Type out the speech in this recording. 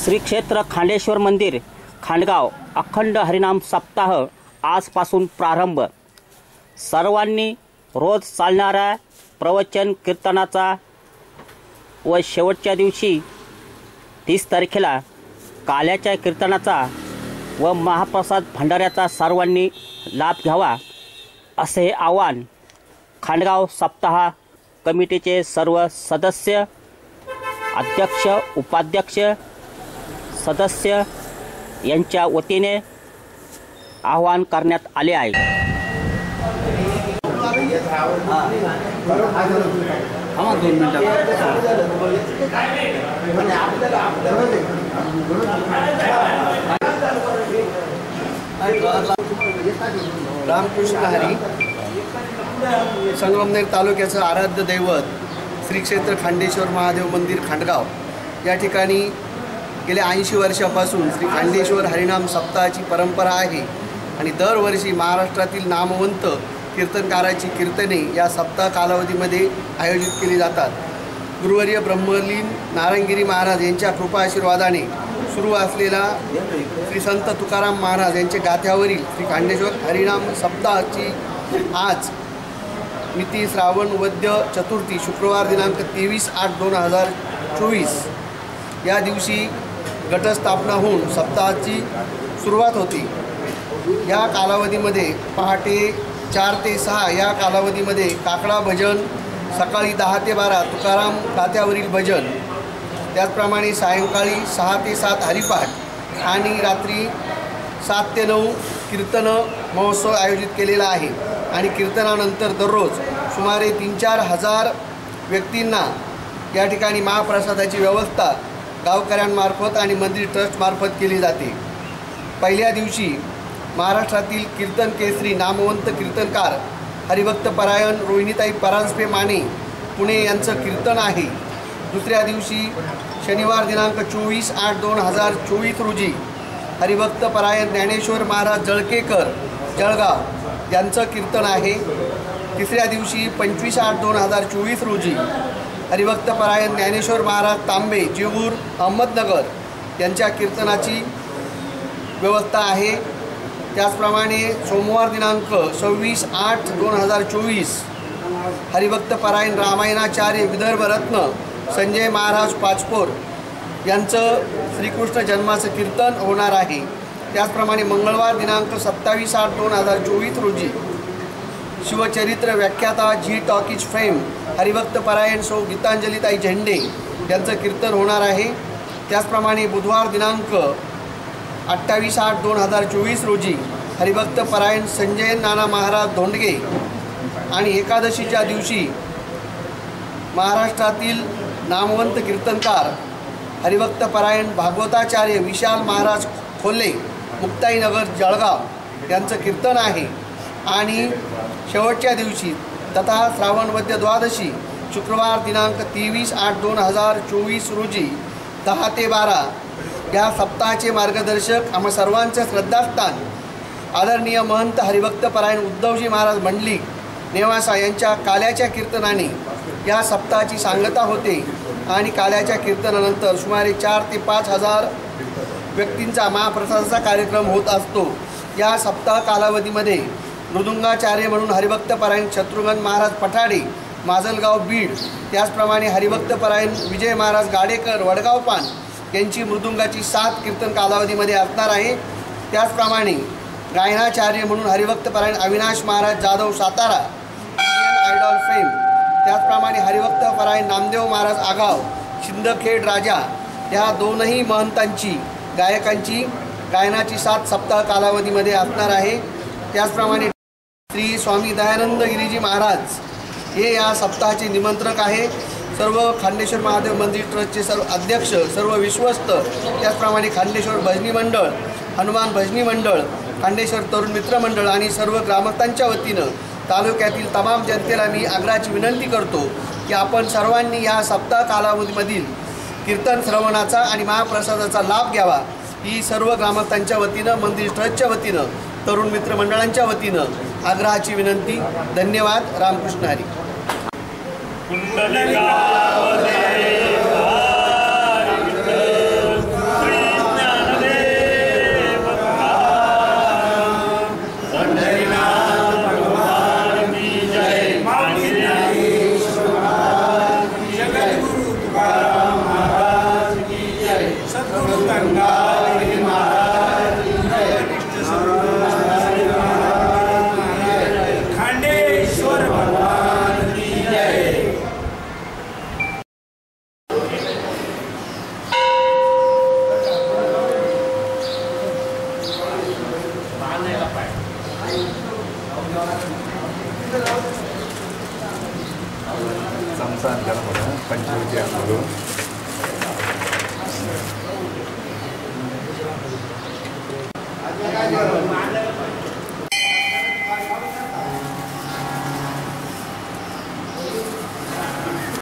श्री क्षेत्र खांडेश्वर मंदिर खांडगाव अखंड हरिनाम सप्ताह आजपासून प्रारंभ। सर्वांनी रोज चालणाऱ्या प्रवचन कीर्तनाचा व शेवटच्या दिवशी 30 तारखेला काल्याच्या कीर्तनाचा व महाप्रसाद भंडाऱ्याचा सर्वांनी लाभ घ्यावा असे आवाहन खांडगाव सप्ताह कमिटीचे सर्व सदस्य, अध्यक्ष, उपाध्यक्ष, सदस्य यांच्या वतीने आवाहन करण्यात आले आहे। रामकृष्ण हरी संगमनेर तालुक्याचं आराध्य दैवत श्री क्षेत्र खांडेश्वर महादेव मंदिर खांडगाव या ठिकाणी गेल्या 80 वर्षापासून श्री खांडेश्वर हरिनाम सप्ताहाची परंपरा आहे आणि दरवर्षी महाराष्ट्रातील नामवंत कीर्तनकाराची कीर्तने या सप्ताह कालावधीमध्ये आयोजित केली जातात। गुरुवर्य ब्रह्मलीन नारायणगिरी महाराज यांच्या कृपा आशीर्वादाने सुरू असलेला श्री संत तुकाराम महाराज यांच्या गाथ्यावरील श्री खांडेश्वर हरिनाम सप्ताहाची आज मिती श्रावण वद्य चतुर्थी शुक्रवार दिनांक 23/8/2024 या दिवशी घटस्थापना होऊन सप्ताहाची सुरुवात होती। या कालावधीमध्ये पहाटे 4 ते 6 या कालावधीमध्ये काकडा भजन, सकाळी 10 ते 12 तुकाराम गाथ्यावरील भजन, त्याचप्रमाणे सायंकाळी 6 ते 7 हरिपाठ आणि रात्री 7 ते 9 कीर्तन महोत्सव आयोजित केलेला आहे। आणि कीर्तनानंतर दररोज सुमारे 3-4 हजार व्यक्तींना या ठिकाणी महाप्रसादाची व्यवस्था गावकऱ्यांमार्फत आणि मंदिर ट्रस्टमार्फत केली जाते। पहिल्या दिवशी महाराष्ट्रातील कीर्तन केसरी नामवंत कीर्तनकार हरिभक्त परायण रोहिणीताई परांजपे माने पुणे यांचं कीर्तन आहे। दुसऱ्या दिवशी शनिवार दिनांक 24/8/2024 रोजी हरिभक्त परायण ज्ञानेश्वर महाराज जळकेकर जळगाव यांचं कीर्तन आहे। तिसऱ्या दिवशी 25/8/2024 रोजी हरिभक्त परायण ज्ञानेश्वर महाराज तांबे जेऊर अहमदनगर यांच्या कीर्तनाची व्यवस्था आहे। त्याचप्रमाणे सोमवार दिनांक 26/8/2024 हरिभक्त परायण रामायणाचार्य विदर्भ रत्न संजय महाराज पाचपोर यांचं श्रीकृष्ण जन्माचं कीर्तन होणार आहे। त्याचप्रमाणे मंगळवार दिनांक 27/8/2024 रोजी शिवचरित्र व्याख्याता जी टॉकीज फेम हरिभक्त परायण सौ गीतांजलीताई झेंडे यांचं कीर्तन होणार आहे। त्याचप्रमाणे बुधवार दिनांक 28/8/2024 रोजी हरिभक्त परायण संजय नाना महाराज धोंडगे आणि एकादशीच्या दिवशी महाराष्ट्रातील नामवंत कीर्तनकार हरिभक्त परायण भागवताचार्य विशाल महाराज खोले मुक्ताईनगर जळगाव यांचं कीर्तन आहे। आणि शेवटच्या दिवशी तथा श्रावण वद्य द्वादशी शुक्रवार दिनांक 23/8/2024 रोजी 10 ते 12 या सप्ताहाचे मार्गदर्शक आम्हा सर्वांचं श्रद्धास्थान आदरणीय महंत हरिभक्त परायण उद्धवजी महाराज मंडलिक नेवासा यांच्या काल्याच्या कीर्तनाने या सप्ताहाची सांगता होते। आणि काल्याच्या कीर्तनानंतर सुमारे 4 ते 5 हजार व्यक्तींचा महाप्रसादाचा कार्यक्रम होत असतो। या सप्ताह कालावधीमध्ये मृदुंगाचार्य म्हणून हरिभक्त परायण शत्रुघ्न महाराज पठाडे माजलगाव बीड, त्याचप्रमाणे हरिभक्त परायण विजय महाराज गाडेकर वडगाव पान यांची मृदुंगाची 7 कीर्तन कालावधीमध्ये असणार आहे। त्याचप्रमाणे गायनाचार्य म्हणून हरिभक्त परायण Avinash Maharaj Jadhav Satara Indian idol fame, त्याचप्रमाणे हरिभक्त परायण नामदेव महाराज आगाव शिंदखेड राजा या दोनही महंतांची गायकांची गायनाची 7 सप्ताह कालावधीमध्ये असणार आहे। त्याचप्रमाणे श्री स्वामी दयानंद गिरीजी महाराज हे या सप्ताहाचे निमंत्रक आहे। सर्व खांडेश्वर महादेव मंदिर ट्रस्टचे सर्व अध्यक्ष, सर्व विश्वस्त, त्याचप्रमाणे खांडेश्वर भजनी मंडळ, हनुमान भजनी मंडळ, खांडेश्वर तरुण मित्र मंडळ आणि सर्व ग्रामस्थांच्या वतीनं तालुक्यातील तमाम जनतेला मी आग्रहाची विनंती करतो की आपण सर्वांनी या सप्ताह कालावधीमधील कीर्तन श्रवणाचा आणि महाप्रसादाचा लाभ घ्यावा ही सर्व ग्रामस्थांच्या वतीनं, मंदिर ट्रस्टच्या वतीनं, तरुण मित्र मंडळांच्या वतीनं आग्रहाची विनंती। धन्यवाद। रामकृष्ण हरी। कुंडलिका रोजी आलो